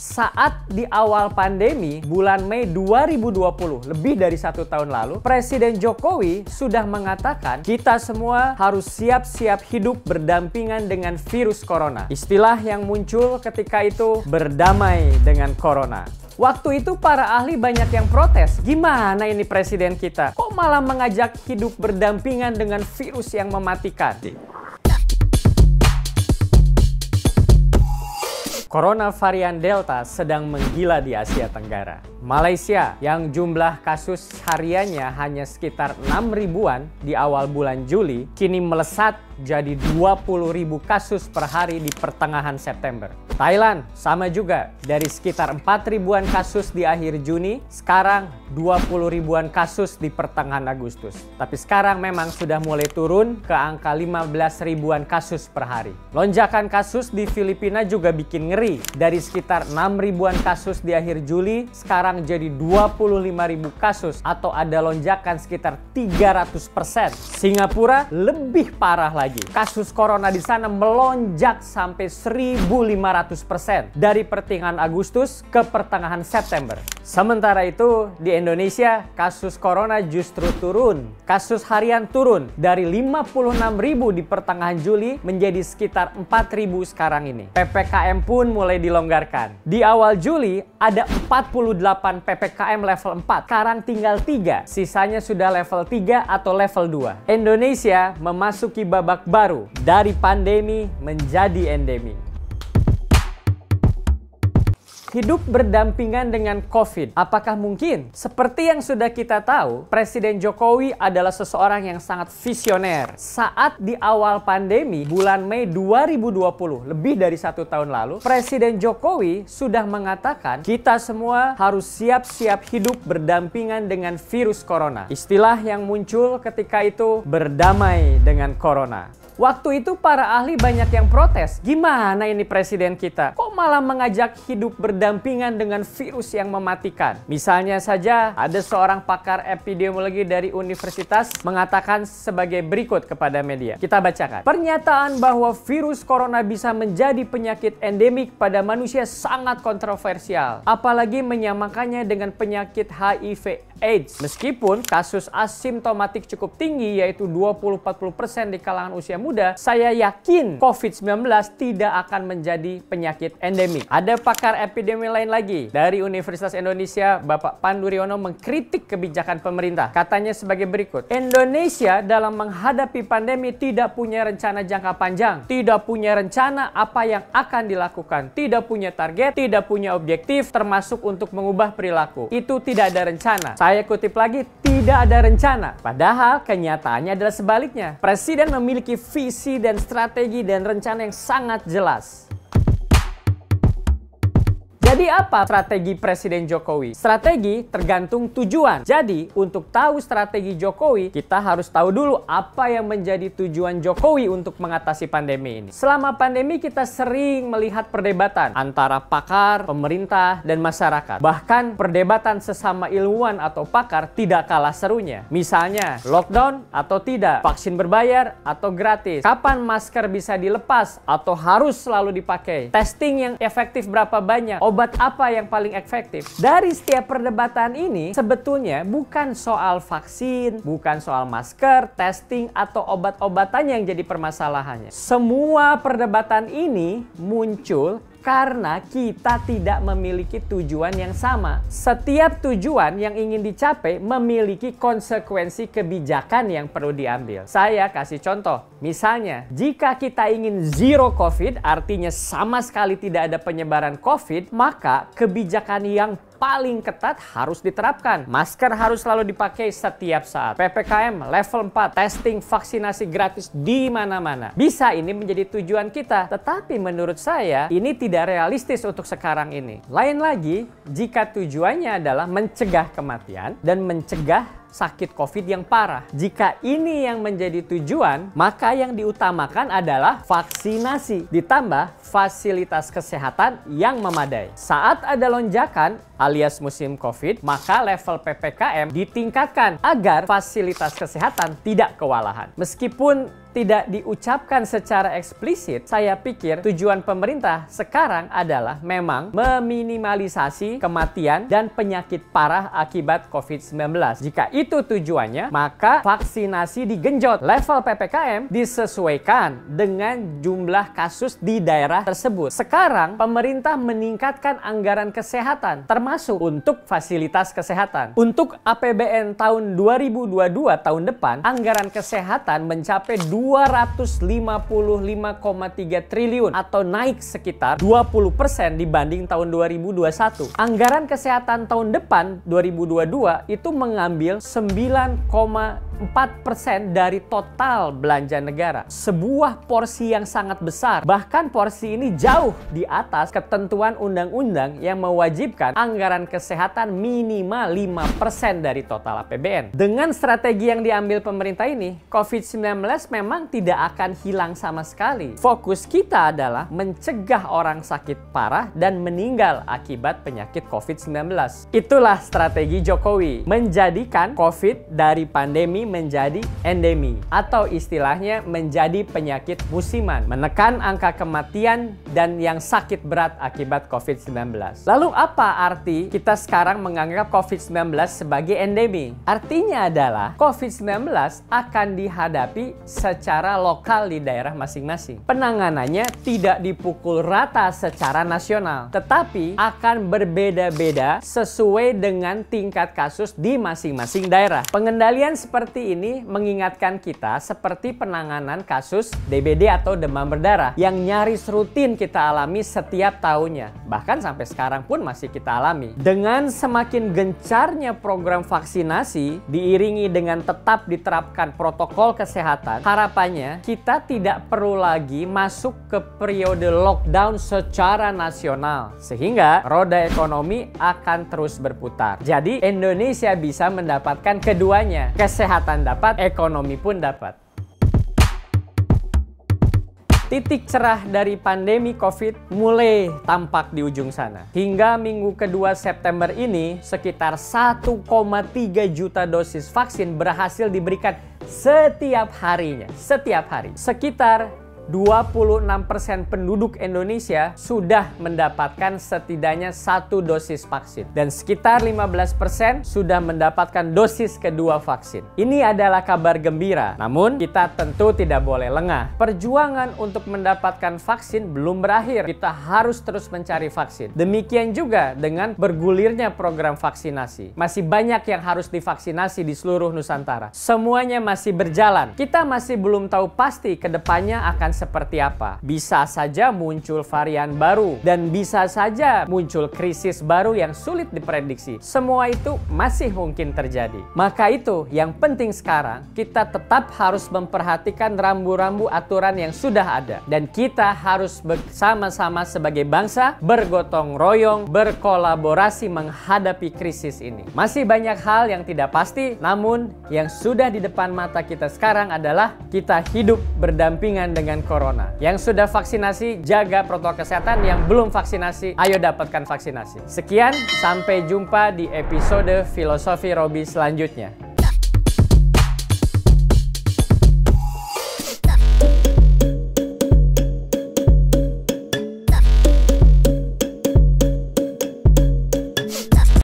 Saat di awal pandemi, bulan Mei 2020, lebih dari 1 tahun lalu, Presiden Jokowi sudah mengatakan kita semua harus siap-siap hidup berdampingan dengan virus corona. Istilah yang muncul ketika itu berdamai dengan corona. Waktu itu para ahli banyak yang protes. Gimana ini presiden kita? Kok malah mengajak hidup berdampingan dengan virus yang mematikan? Corona varian Delta sedang menggila di Asia Tenggara. Malaysia yang jumlah kasus hariannya hanya sekitar 6 ribuan di awal bulan Juli, kini melesat jadi 20 ribu kasus per hari di pertengahan September. Thailand sama juga, dari sekitar 4 ribuan kasus di akhir Juni, sekarang 20 ribuan kasus di pertengahan Agustus. Tapi sekarang memang sudah mulai turun ke angka 15 ribuan kasus per hari. Lonjakan kasus di Filipina juga bikin ngeri. Dari sekitar 6 ribuan kasus di akhir Juli, sekarang jadi 25 ribu kasus atau ada lonjakan sekitar 300%. Singapura lebih parah lagi. Kasus corona di sana melonjak sampai 1.500% dari pertengahan Agustus ke pertengahan September. Sementara itu, di Indonesia, kasus corona justru turun. Kasus harian turun dari 56.000 di pertengahan Juli menjadi sekitar 4.000 sekarang ini. PPKM pun mulai dilonggarkan. Di awal Juli, ada 48 PPKM level 4. Sekarang tinggal 3. Sisanya sudah level 3 atau level 2. Indonesia memasuki babak baru dari pandemi menjadi endemi. Hidup berdampingan dengan COVID. Apakah mungkin? Seperti yang sudah kita tahu, Presiden Jokowi adalah seseorang yang sangat visioner. Saat di awal pandemi, bulan Mei 2020, lebih dari 1 tahun lalu, Presiden Jokowi sudah mengatakan kita semua harus siap-siap hidup berdampingan dengan virus corona. Istilah yang muncul ketika itu berdamai dengan corona. Waktu itu para ahli banyak yang protes. Gimana ini presiden kita? Kok malah mengajak hidup berdampingan dengan virus yang mematikan? Misalnya saja ada seorang pakar epidemiologi dari universitas mengatakan sebagai berikut kepada media. Kita bacakan. Pernyataan bahwa virus corona bisa menjadi penyakit endemik pada manusia sangat kontroversial. Apalagi menyamakannya dengan penyakit HIV AIDS. Meskipun kasus asimptomatik cukup tinggi yaitu 20-40% di kalangan usia muda, saya yakin COVID-19 tidak akan menjadi penyakit endemik. Ada pakar epidemi lain lagi dari Universitas Indonesia, Bapak Pandu Riono mengkritik kebijakan pemerintah. Katanya sebagai berikut. Indonesia dalam menghadapi pandemi tidak punya rencana jangka panjang, tidak punya rencana apa yang akan dilakukan, tidak punya target, tidak punya objektif, termasuk untuk mengubah perilaku. Itu tidak ada rencana. Saya kutip lagi, tidak ada rencana. Padahal kenyataannya adalah sebaliknya. Presiden memiliki visi dan strategi dan rencana yang sangat jelas. Jadi apa strategi Presiden Jokowi? Strategi tergantung tujuan. Jadi untuk tahu strategi Jokowi, kita harus tahu dulu apa yang menjadi tujuan Jokowi untuk mengatasi pandemi ini. Selama pandemi kita sering melihat perdebatan antara pakar, pemerintah, dan masyarakat. Bahkan perdebatan sesama ilmuwan atau pakar tidak kalah serunya. Misalnya, lockdown atau tidak, vaksin berbayar atau gratis, kapan masker bisa dilepas atau harus selalu dipakai, testing yang efektif berapa banyak, obat apa yang paling efektif. Dari setiap perdebatan ini sebetulnya bukan soal vaksin, bukan soal masker, testing, atau obat-obatan yang jadi permasalahannya. Semua perdebatan ini muncul karena kita tidak memiliki tujuan yang sama. Setiap tujuan yang ingin dicapai memiliki konsekuensi kebijakan yang perlu diambil. Saya kasih contoh. Misalnya, jika kita ingin zero COVID, artinya sama sekali tidak ada penyebaran COVID, maka kebijakan yang paling ketat harus diterapkan. Masker harus selalu dipakai setiap saat. PPKM level 4, testing, vaksinasi gratis di mana-mana. Bisa ini menjadi tujuan kita, tetapi menurut saya ini tidak realistis untuk sekarang ini. Lain lagi, jika tujuannya adalah mencegah kematian dan mencegah sakit COVID yang parah. Jika ini yang menjadi tujuan, maka yang diutamakan adalah vaksinasi ditambah fasilitas kesehatan yang memadai. Saat ada lonjakan alias musim COVID, maka level PPKM ditingkatkan agar fasilitas kesehatan tidak kewalahan. Meskipun tidak diucapkan secara eksplisit, saya pikir tujuan pemerintah sekarang adalah memang meminimalisasi kematian dan penyakit parah akibat COVID-19. Jika itu tujuannya, maka vaksinasi digenjot. Level PPKM disesuaikan dengan jumlah kasus di daerah tersebut. Sekarang, pemerintah meningkatkan anggaran kesehatan, termasuk untuk fasilitas kesehatan. Untuk APBN tahun 2022 tahun depan, anggaran kesehatan mencapai 255,3 triliun atau naik sekitar 20% dibanding tahun 2021. Anggaran kesehatan tahun depan 2022 itu mengambil 9,4% dari total belanja negara. Sebuah porsi yang sangat besar. Bahkan porsi ini jauh di atas ketentuan undang-undang yang mewajibkan anggaran kesehatan minimal 5% dari total APBN. Dengan strategi yang diambil pemerintah ini, COVID-19 memang tidak akan hilang sama sekali. Fokus kita adalah mencegah orang sakit parah dan meninggal akibat penyakit COVID-19. Itulah strategi Jokowi, menjadikan COVID dari pandemi menjadi endemi, atau istilahnya menjadi penyakit musiman, menekan angka kematian dan yang sakit berat akibat COVID-19. Lalu apa arti kita sekarang menganggap COVID-19 sebagai endemi? Artinya adalah COVID-19 akan dihadapi secara lokal di daerah masing-masing. Penanganannya tidak dipukul rata secara nasional, tetapi akan berbeda-beda sesuai dengan tingkat kasus di masing-masing daerah. Pengendalian seperti ini mengingatkan kita seperti penanganan kasus DBD atau demam berdarah yang nyaris rutin kita alami setiap tahunnya. Bahkan sampai sekarang pun masih kita alami. Dengan semakin gencarnya program vaksinasi diiringi dengan tetap diterapkan protokol kesehatan, harapannya kita tidak perlu lagi masuk ke periode lockdown secara nasional, sehingga roda ekonomi akan terus berputar. Jadi Indonesia bisa mendapatkan keduanya, kesehatan dapat, ekonomi pun dapat. Titik cerah dari pandemi COVID mulai tampak di ujung sana. Hingga minggu kedua September ini, sekitar 1,3 juta dosis vaksin berhasil diberikan setiap harinya. Setiap hari. Sekitar 26% penduduk Indonesia sudah mendapatkan setidaknya 1 dosis vaksin. Dan sekitar 15% sudah mendapatkan dosis kedua vaksin. Ini adalah kabar gembira. Namun, kita tentu tidak boleh lengah. Perjuangan untuk mendapatkan vaksin belum berakhir. Kita harus terus mencari vaksin. Demikian juga dengan bergulirnya program vaksinasi. Masih banyak yang harus divaksinasi di seluruh Nusantara. Semuanya masih berjalan. Kita masih belum tahu pasti ke depannya akan seperti apa. Bisa saja muncul varian baru dan bisa saja muncul krisis baru yang sulit diprediksi. Semua itu masih mungkin terjadi. Maka itu yang penting sekarang, kita tetap harus memperhatikan rambu-rambu aturan yang sudah ada. Dan kita harus bersama-sama sebagai bangsa bergotong royong, berkolaborasi menghadapi krisis ini. Masih banyak hal yang tidak pasti, namun yang sudah di depan mata kita sekarang adalah kita hidup berdampingan dengan corona. Yang sudah vaksinasi, jaga protokol kesehatan. Yang belum vaksinasi, ayo dapatkan vaksinasi. Sekian, sampai jumpa di episode Filosofi Robi selanjutnya.